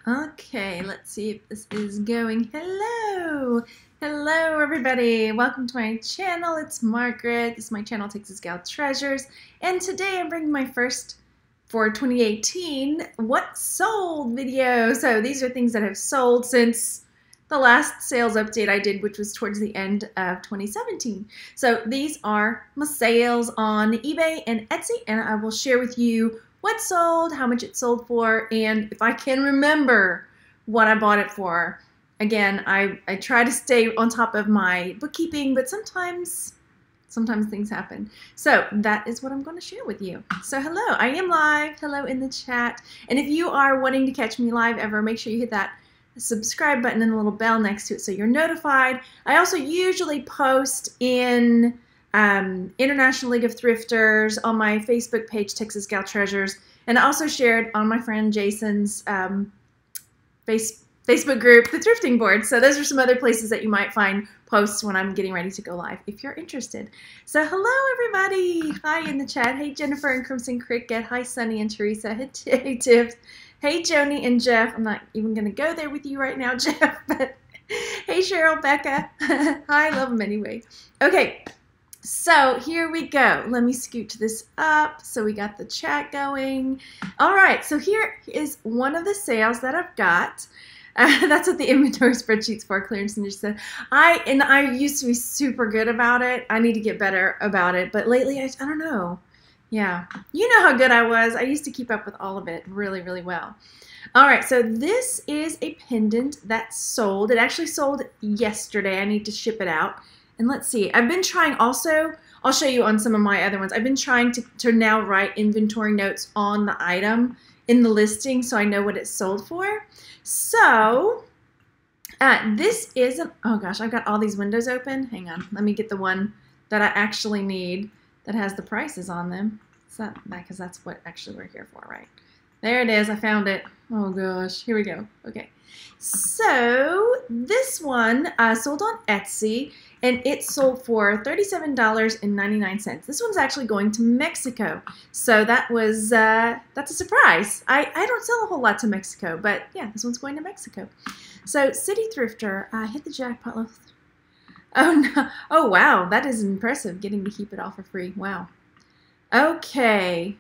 Okay, let's see if this is going. Hello! Hello, everybody. Welcome to my channel. It's Margaret. This is my channel, Texas Gal Treasures. And today I'm bringing my first, for 2018, What Sold video. So these are things that have sold since the last sales update I did, which was towards the end of 2017. So these are my sales on eBay and Etsy, and I will share with you what sold, how much it sold for, and if I can remember what I bought it for. Again, I try to stay on top of my bookkeeping, but sometimes things happen. So that is what I'm going to share with you. So hello, I am live. Hello in the chat. And if you are wanting to catch me live ever, make sure you hit that subscribe button and the little bell next to it so you're notified. I also usually post in International League of Thrifters on my Facebook page, Texas Gal Treasures, and I also shared on my friend Jason's Facebook group, the Thrifting Board. So those are some other places that you might find posts when I'm getting ready to go live if you're interested. So hello everybody. Hi in the chat. Hey Jennifer and Crimson Cricket. Hi Sunny and Teresa. Hey Tiff. Hey Joni and Jeff. I'm not even going to go there with you right now, Jeff. But hey Cheryl, Becca. I love them anyway. Okay. So here we go. Let me scoot this up so we got the chat going. All right, so here is one of the sales that I've got. That's what the inventory spreadsheet's for, Clarence Ninja said. I used to be super good about it. I need to get better about it, but lately I don't know. Yeah, you know how good I was. I used to keep up with all of it really, really well. All right, so this is a pendant that sold. It actually sold yesterday. I need to ship it out. And let's see, I've been trying also, I'll show you on some of my other ones. I've been trying to now write inventory notes on the item in the listing so I know what it's sold for. So this is, oh gosh, I've got all these windows open. Hang on, let me get the one that I actually need that has the prices on them. It's not that, because that's what actually we're here for, right? There it is, I found it. Oh gosh, here we go. Okay, so this one sold on Etsy, and it sold for $37.99. This one's actually going to Mexico, so that was that's a surprise. I don't sell a whole lot to Mexico, but yeah, this one's going to Mexico. So City Thrifter hit the jackpot. Oh no! Oh wow, that is impressive. Getting to keep it all for free. Wow. Okay.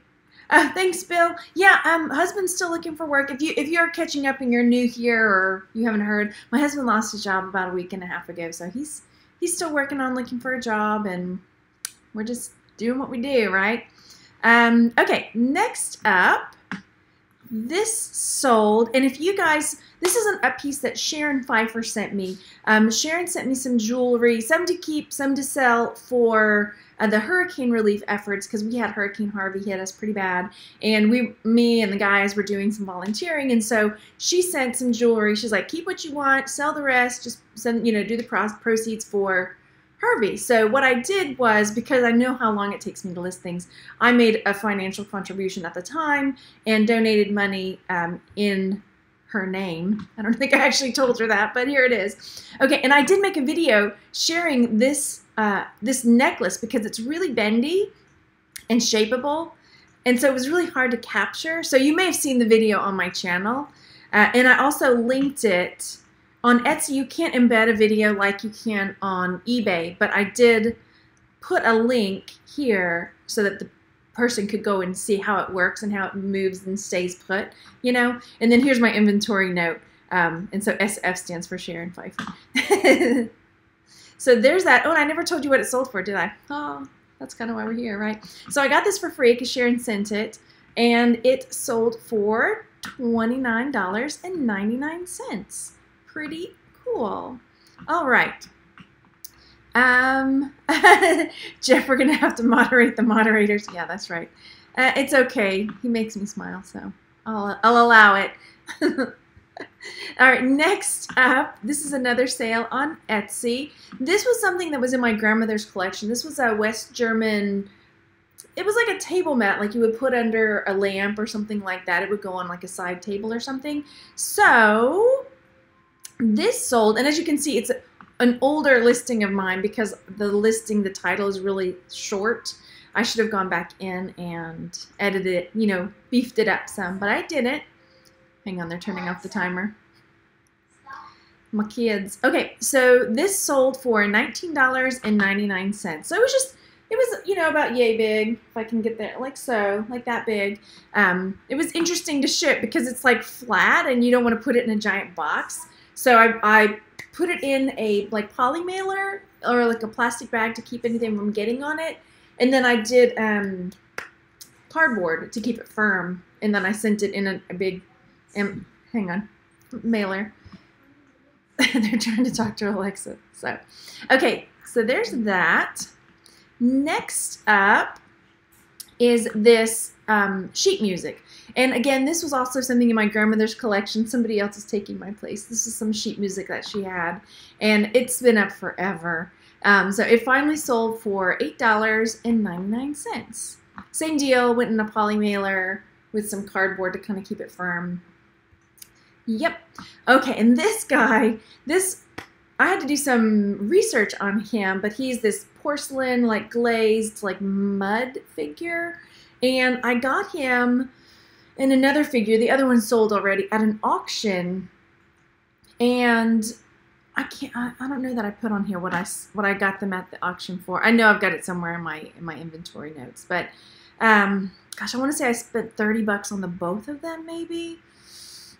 Thanks, Bill. Yeah, husband's still looking for work. If you're catching up and you're new here or you haven't heard, my husband lost his job about a week and a half ago, so he's still working on looking for a job, and we're just doing what we do, right? Okay, next up, this sold, and if you guys, this is a piece that Sharon Pfeiffer sent me. Sharon sent me some jewelry, some to keep, some to sell for the hurricane relief efforts, because we had Hurricane Harvey hit us pretty bad, and me and the guys were doing some volunteering, and so she sent some jewelry. She's like, keep what you want, sell the rest, just send, do the proceeds for Harvey. So what I did was, because I know how long it takes me to list things, I made a financial contribution at the time and donated money in her name. I don't think I actually told her that, but here it is. Okay, and I did make a video sharing this this necklace because it's really bendy and shapeable, and so it was really hard to capture. So you may have seen the video on my channel, and I also linked it on Etsy. You can't embed a video like you can on eBay, but I did put a link here so that the person could go and see how it works and how it moves and stays put, and then here's my inventory note, and so SF stands for Sharon Pfeiffer. So there's that. Oh, and I never told you what it sold for, did I? Oh, that's kind of why we're here, right? So I got this for free because Sharon sent it, and it sold for $29.99. Pretty cool. All right. Jeff, we're going to have to moderate the moderators. Yeah, that's right. It's okay. He makes me smile, so I'll allow it. All right, next up, this is another sale on Etsy. This was something that was in my grandmother's collection. This was a West German, it was like a table mat, like you would put under a lamp or something like that. It would go on like a side table or something. So this sold, and as you can see, it's an older listing of mine because the title is really short. I should have gone back in and edited it, beefed it up some, but I didn't. Hang on, they're turning off the timer. My kids. Okay, so this sold for $19.99. So it was, you know, about yay big, if I can get there, like so, like that big. It was interesting to ship because it's like flat and you don't want to put it in a giant box. So I put it in a like poly mailer or like a plastic bag to keep anything from getting on it. And then I did cardboard to keep it firm. And then I sent it in a big, hang on, mailer. They're trying to talk to Alexa. So, okay, so there's that. Next up is this sheet music. And again, this was also something in my grandmother's collection. Somebody else is taking my place. This is some sheet music that she had. And it's been up forever. So it finally sold for $8.99. Same deal, went in a poly mailer with some cardboard to kind of keep it firm. Yep. Okay, and this guy, I had to do some research on him, but he's this porcelain, like glazed, like mud figure. And I got him in another figure. The other one sold already at an auction. And I don't know that I put on here what I got them at the auction for. I know I've got it somewhere in my inventory notes, but gosh, I want to say I spent $30 on the both of them, maybe.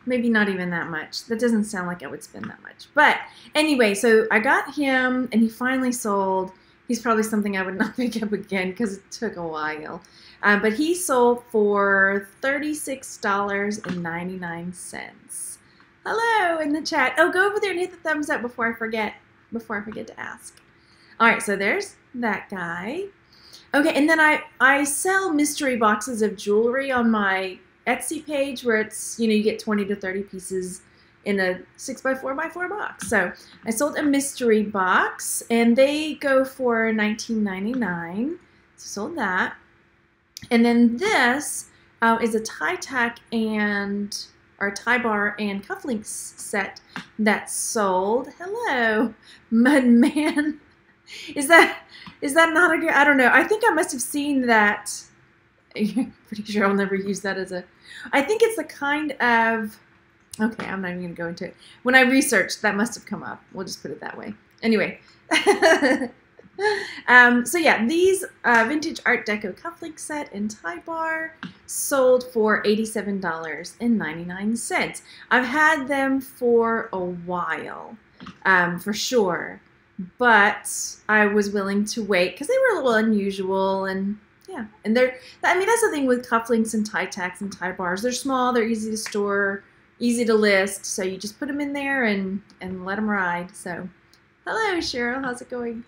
Maybe not even that much. That doesn't sound like I would spend that much. But anyway, so I got him, and he finally sold. He's probably something I would not pick up again because it took a while. But he sold for $36.99. Hello in the chat. Oh, go over there and hit the thumbs up before I forget to ask. All right, so there's that guy. Okay, and then I sell mystery boxes of jewelry on my Etsy page where it's, you know, you get 20 to 30 pieces in a 6x4x4 box. So I sold a mystery box and they go for $19.99. So sold that. And then this is a tie tack or tie bar and cufflinks set that sold. Hello, Mudman. Is that not a good, I don't know. I think I must have seen that. I'm pretty sure I'll never use that as a, I think it's the kind of, okay, I'm not even going to go into it. When I researched, that must have come up. We'll just put it that way. Anyway. So yeah, these vintage Art Deco cufflink set and tie bar sold for $87.99. I've had them for a while, for sure, but I was willing to wait because they were a little unusual and yeah, and I mean, that's the thing with cufflinks and tie tacks and tie bars. They're small, they're easy to store, easy to list, so you just put them in there and let them ride. So, hello, Cheryl, how's it going?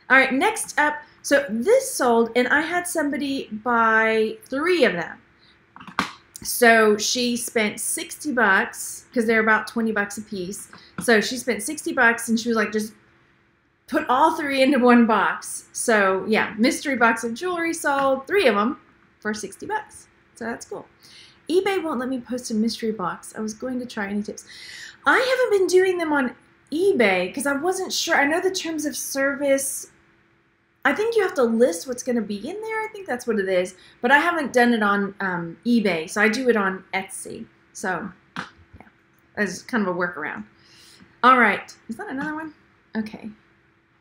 All right, next up, so this sold, and I had somebody buy 3 of them. So she spent $60 because they're about $20 a piece. So she spent $60, and she was like, just put all 3 into one box. So yeah, mystery box of jewelry sold, 3 of them for $60. So that's cool. eBay won't let me post a mystery box. I was going to try. Any tips? I haven't been doing them on eBay because I wasn't sure. I know the terms of service. I think you have to list what's going to be in there. I think that's what it is. But I haven't done it on eBay. So I do it on Etsy. So yeah, as kind of a workaround. All right. Is that another one? Okay.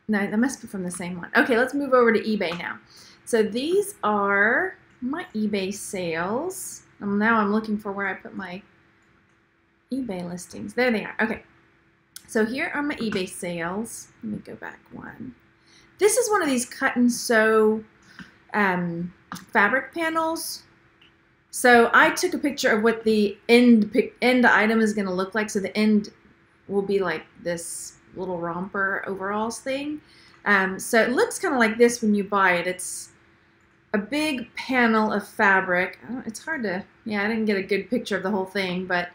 No, that must be from the same one. Okay, let's move over to eBay now. So these are my eBay sales. Now I'm looking for where I put my eBay listings. There they are. Okay. So here are my eBay sales. Let me go back one. This is one of these cut and sew fabric panels. So I took a picture of what the end item is going to look like. So the end will be like this little romper overalls thing. So it looks kind of like this when you buy it. It's a big panel of fabric. It's hard to, yeah, I didn't get a good picture of the whole thing, but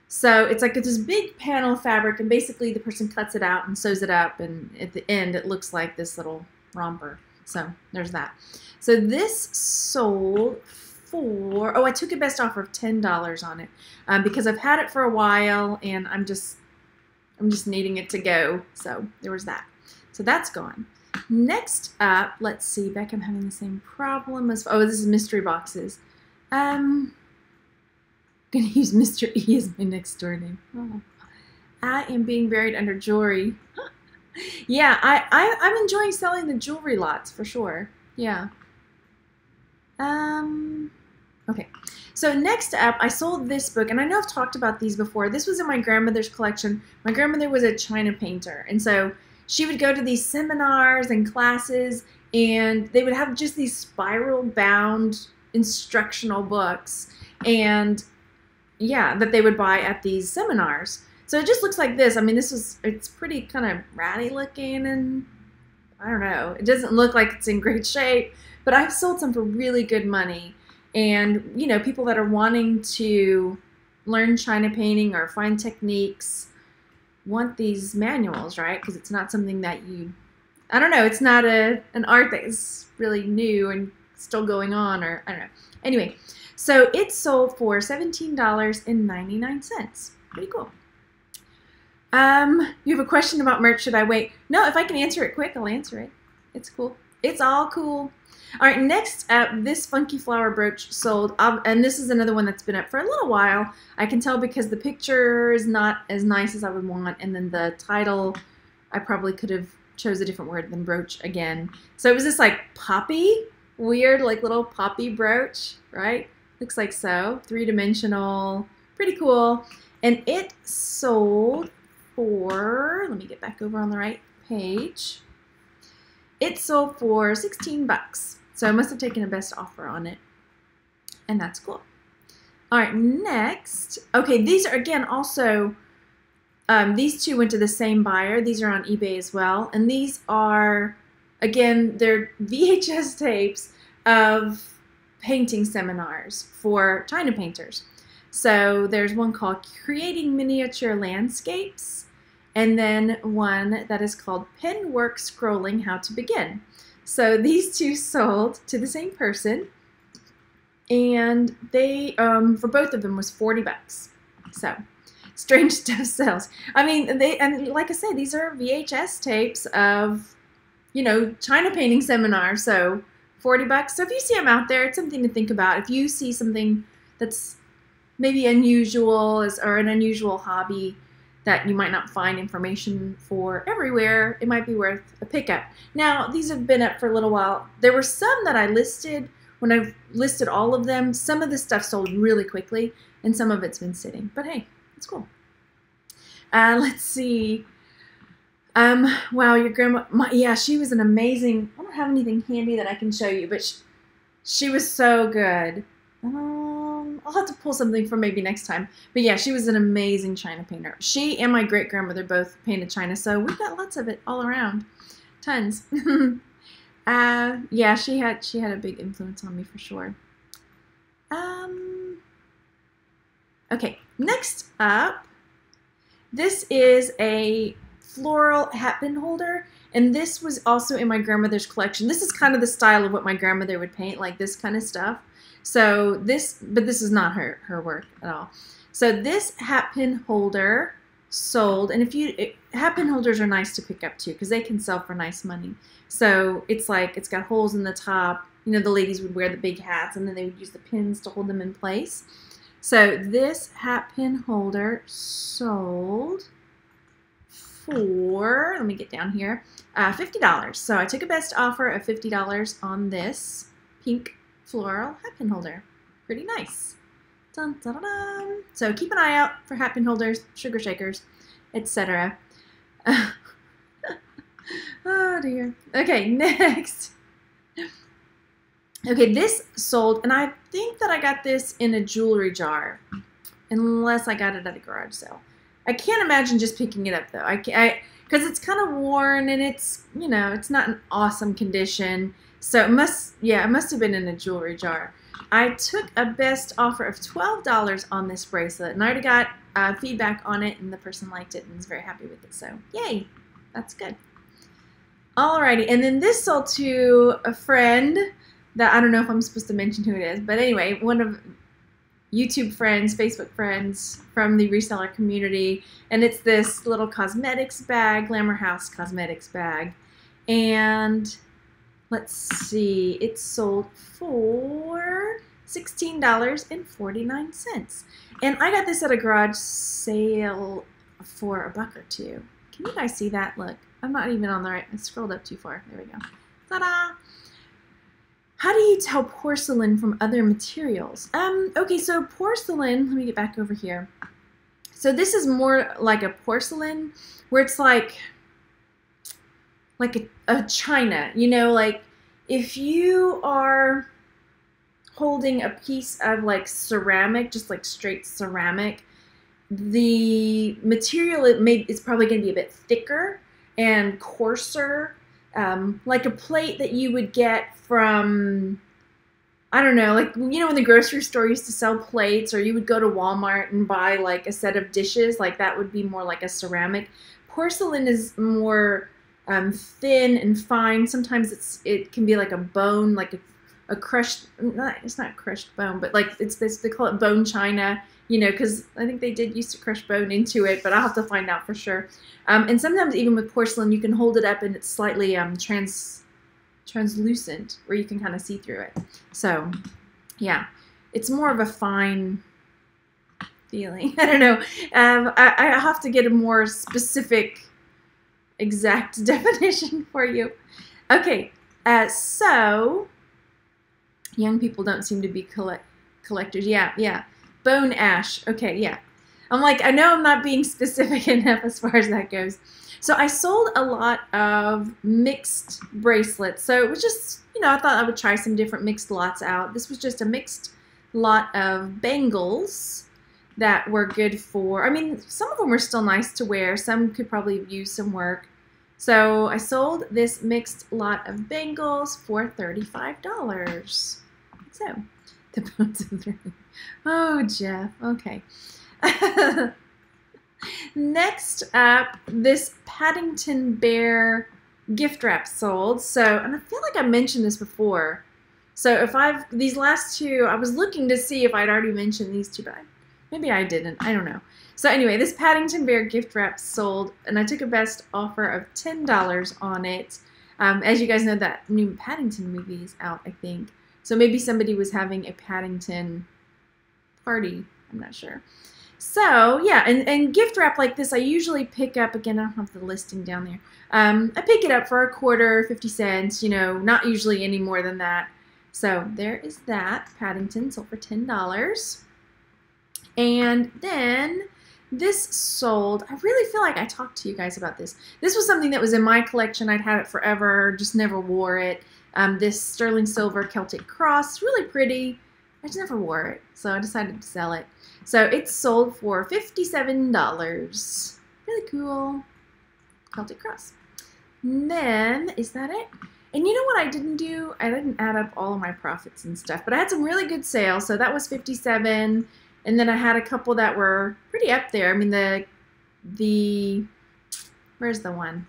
so it's like it's this big panel of fabric, and basically the person cuts it out and sews it up, and at the end it looks like this little romper. So there's that. So this sold for, oh, I took a best offer of $10 on it because I've had it for a while and I'm just needing it to go. So there was that. So that's gone. Next up, let's see. Beck, I'm having the same problem as, oh, this is mystery boxes. I'm going to use Mr. E as my next door name. Oh. I am being buried under jewelry. Yeah, I'm enjoying selling the jewelry lots for sure. Yeah. Okay. So next up, I sold this book, and I know I've talked about these before. This was in my grandmother's collection. My grandmother was a China painter, and so she would go to these seminars and classes, and they would have just these spiral-bound instructional books, and yeah, that they would buy at these seminars. So it just looks like this. I mean, it's pretty kind of ratty looking, and I don't know. It doesn't look like it's in great shape, but I've sold some for really good money. And, you know, people that are wanting to learn China painting or find techniques want these manuals, right? Because it's not something that I don't know, it's not an art that is really new and still going on, or I don't know. Anyway, so it sold for $17.99. Pretty cool. You have a question about merch. Should I wait? No, if I can answer it quick, I'll answer it. It's cool. It's all cool. All right, next up, this funky flower brooch sold, and this is another one that's been up for a little while. I can tell because the picture is not as nice as I would want, and then the title, I probably could have chose a different word than brooch again. So it was this like poppy, weird like little poppy brooch, right? Looks like so, three-dimensional, pretty cool. And it sold for, let me get back over on the right page. It sold for 16 bucks. So I must have taken a best offer on it. And that's cool. All right, next. Okay, these are, again, also, these two went to the same buyer. These are on eBay as well. And these are, again, they're VHS tapes of painting seminars for China painters. So there's one called Creating Miniature Landscapes, and then one that is called Pen Work Scrolling How to Begin. So these two sold to the same person, and they, for both of them, was 40 bucks. So strange stuff sells. I mean, and like I say, these are VHS tapes of, you know, China painting seminars. So 40 bucks. So if you see them out there, it's something to think about. If you see something that's maybe unusual or an unusual hobby that you might not find information for everywhere, it might be worth a pickup. Now, these have been up for a little while. There were some that I listed. When I listed all of them, some of the stuff sold really quickly, and some of it's been sitting. But hey, it's cool. Let's see. Wow, your grandma, yeah, she was an amazing, I don't have anything handy that I can show you, but she was so good. I'll have to pull something for maybe next time. But yeah, she was an amazing China painter. She and my great-grandmother both painted China, so we've got lots of it all around. Tons. Yeah, she had a big influence on me for sure. Okay, next up, this is a floral hat pin holder, and this was also in my grandmother's collection. This is kind of the style of what my grandmother would paint, like this kind of stuff. So this, but this is not her work at all. So this hat pin holder sold, and hat pin holders are nice to pick up too, because they can sell for nice money. So it's like, it's got holes in the top. You know, the ladies would wear the big hats, and then they would use the pins to hold them in place. So this hat pin holder sold for, let me get down here, $50. So I took a best offer of $50 on this pink floral hat pin holder. Pretty nice. Dun, dun, dun, dun. So keep an eye out for hat pin holders, sugar shakers, etc. Oh dear. Okay, next. Okay, this sold, and I think that I got this in a jewelry jar, unless I got it at a garage sale. I can't imagine just picking it up though. Because it's kind of worn, and it's, you know, it's not in awesome condition. So it must have been in a jewelry jar. I took a best offer of $12 on this bracelet, and I already got feedback on it, and the person liked it and was very happy with it. So yay, that's good. Alrighty, and then this sold to a friend that I don't know if I'm supposed to mention who it is, but anyway, one of YouTube friends, Facebook friends from the reseller community, and it's this little cosmetics bag, Glamour House cosmetics bag, and let's see, it sold for $16.49. And I got this at a garage sale for $1 or $2. Can you guys see that? Look, I'm not even on the right. I scrolled up too far. There we go. Ta-da! How do you tell porcelain from other materials? Okay, so porcelain, let me get back over here. So this is more like a porcelain where it's like a china, you know, like if you are holding a piece of like ceramic, just like straight ceramic, the material it's probably going to be a bit thicker and coarser, like a plate that you would get from, I don't know, like, you know, when the grocery store used to sell plates, or you would go to Walmart and buy like a set of dishes, like that would be more like a ceramic. Porcelain is more thin and fine. Sometimes it can be like a bone, like a crushed, it's not crushed bone, but like it's this, they call it bone china, you know, because I think they did used to crush bone into it, but I'll have to find out for sure. And sometimes even with porcelain, you can hold it up and it's slightly translucent, where you can kind of see through it. So yeah, it's more of a fine feeling. I don't know. I have to get a more specific, exact definition for you. Okay, so young people don't seem to be collectors. Yeah. Bone ash. Okay, yeah. I'm like, I know I'm not being specific enough as far as that goes. So I sold a lot of mixed bracelets. So it was just, you know, I thought I would try some different mixed lots out. This was just a mixed lot of bangles that were good for, I mean, some of them were still nice to wear. Some could probably use some work. So I sold this mixed lot of bangles for $35. So the bones of the ring. Oh, Jeff. Okay. Next up, this Paddington Bear gift wrap sold. So, and I feel like I mentioned this before. So these last two, I was looking to see if I'd already mentioned these two, but maybe I didn't. I don't know. So anyway, this Paddington Bear gift wrap sold, and I took a best offer of $10 on it. As you guys know, that new Paddington movie is out, I think. So maybe somebody was having a Paddington party. I'm not sure. So yeah, and gift wrap like this, I usually pick up, again, I don't have the listing down there. I pick it up for a quarter, 50 cents, you know, not usually any more than that. So there is that. Paddington sold for $10. And then this sold, I really feel like I talked to you guys about this. This was something that was in my collection. I'd had it forever, just never wore it. This sterling silver Celtic cross, really pretty. I just never wore it, so I decided to sell it. So it sold for $57. Really cool. Celtic cross. And then, is that it? And you know what I didn't do? I didn't add up all of my profits and stuff, but I had some really good sales. So that was $57. And then I had a couple that were pretty up there. I mean, where's the one?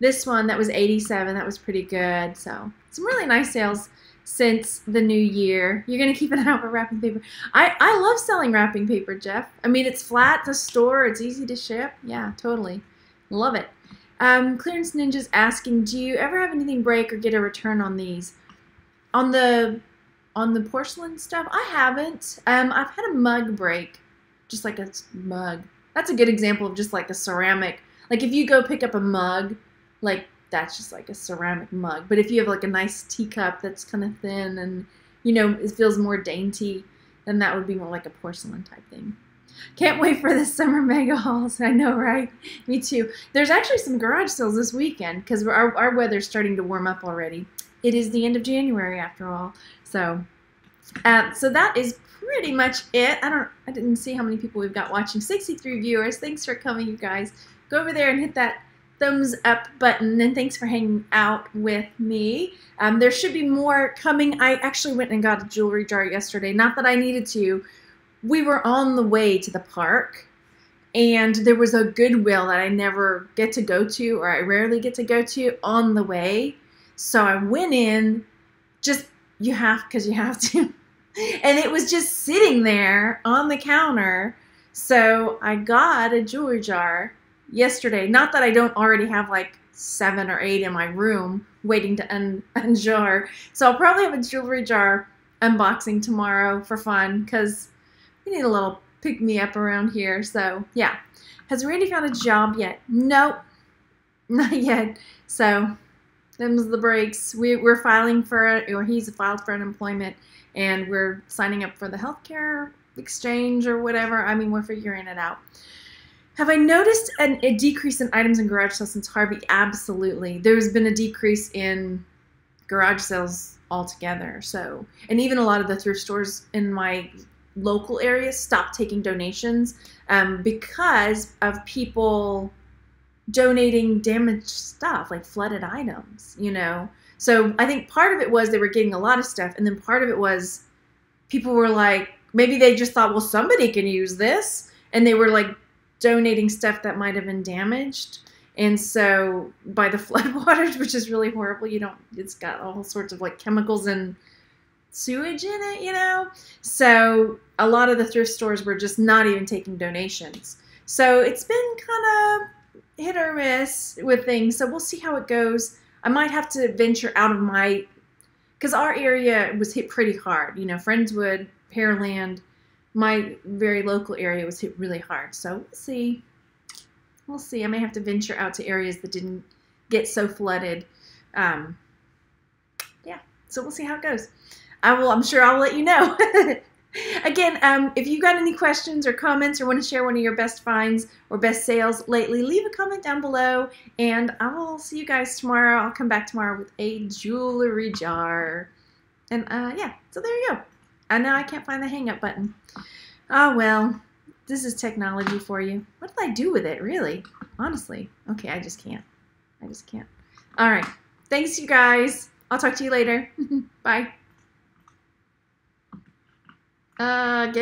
This one, that was $87. That was pretty good. So some really nice sales since the new year. You're going to keep an eye out for wrapping paper. I love selling wrapping paper, Jeff. I mean, it's flat to store. It's easy to ship. Yeah, totally. Love it. Clearance Ninja's asking, do you ever have anything break or get a return on these? On the porcelain stuff, I haven't. I've had a mug break, just like a mug. That's a good example of just like a ceramic. Like if you go pick up a mug, like that's just like a ceramic mug. But if you have like a nice teacup that's kind of thin and, you know, it feels more dainty, then that would be more like a porcelain type thing. Can't wait for the summer mega hauls. I know, right? Me too. There's actually some garage sales this weekend because our weather's starting to warm up already. It is the end of January after all. So that is pretty much it. I didn't see how many people we've got watching. 63 viewers. Thanks for coming, you guys. Go over there and hit that thumbs up button, and thanks for hanging out with me. There should be more coming. I actually went and got a jewelry jar yesterday. Not that I needed to. We were on the way to the park, and there was a Goodwill that I never get to go to, or I rarely get to go to on the way. So I went in, because you have to. And it was just sitting there on the counter. So I got a jewelry jar yesterday. Not that I don't already have like 7 or 8 in my room waiting to unjar. So I'll probably have a jewelry jar unboxing tomorrow for fun because we need a little pick-me-up around here. So, yeah. Has Randy found a job yet? Nope. Not yet. So, them's the breaks. We're filing for, or he's filed for unemployment, and we're signing up for the healthcare exchange or whatever. I mean, we're figuring it out. Have I noticed a decrease in items in garage sales since Harvey? Absolutely. There's been a decrease in garage sales altogether. So, and even a lot of the thrift stores in my local area stopped taking donations because of people donating damaged stuff, like flooded items, you know. So I think part of it was they were getting a lot of stuff, and then part of it was people were like, maybe they just thought, well, somebody can use this, and they were like donating stuff that might have been damaged. And so by the floodwaters, which is really horrible, it's got all sorts of like chemicals and sewage in it, you know. So a lot of the thrift stores were just not even taking donations. So it's been kind of hit or miss with things. So we'll see how it goes. I might have to venture out of because our area was hit pretty hard. You know, Friendswood, Pearland, my very local area was hit really hard. So we'll see. We'll see. I may have to venture out to areas that didn't get so flooded. Yeah. So we'll see how it goes. I'm sure I'll let you know. Again, if you got any questions or comments or want to share one of your best finds or best sales lately, leave a comment down below, and I will see you guys tomorrow. I'll come back tomorrow with a jewelry jar. And yeah, so there you go. And now I can't find the hang up button. Oh well, this is technology for you. What did I do with it, really? Honestly. Okay, I just can't. All right. Thanks, you guys. I'll talk to you later. Bye. Get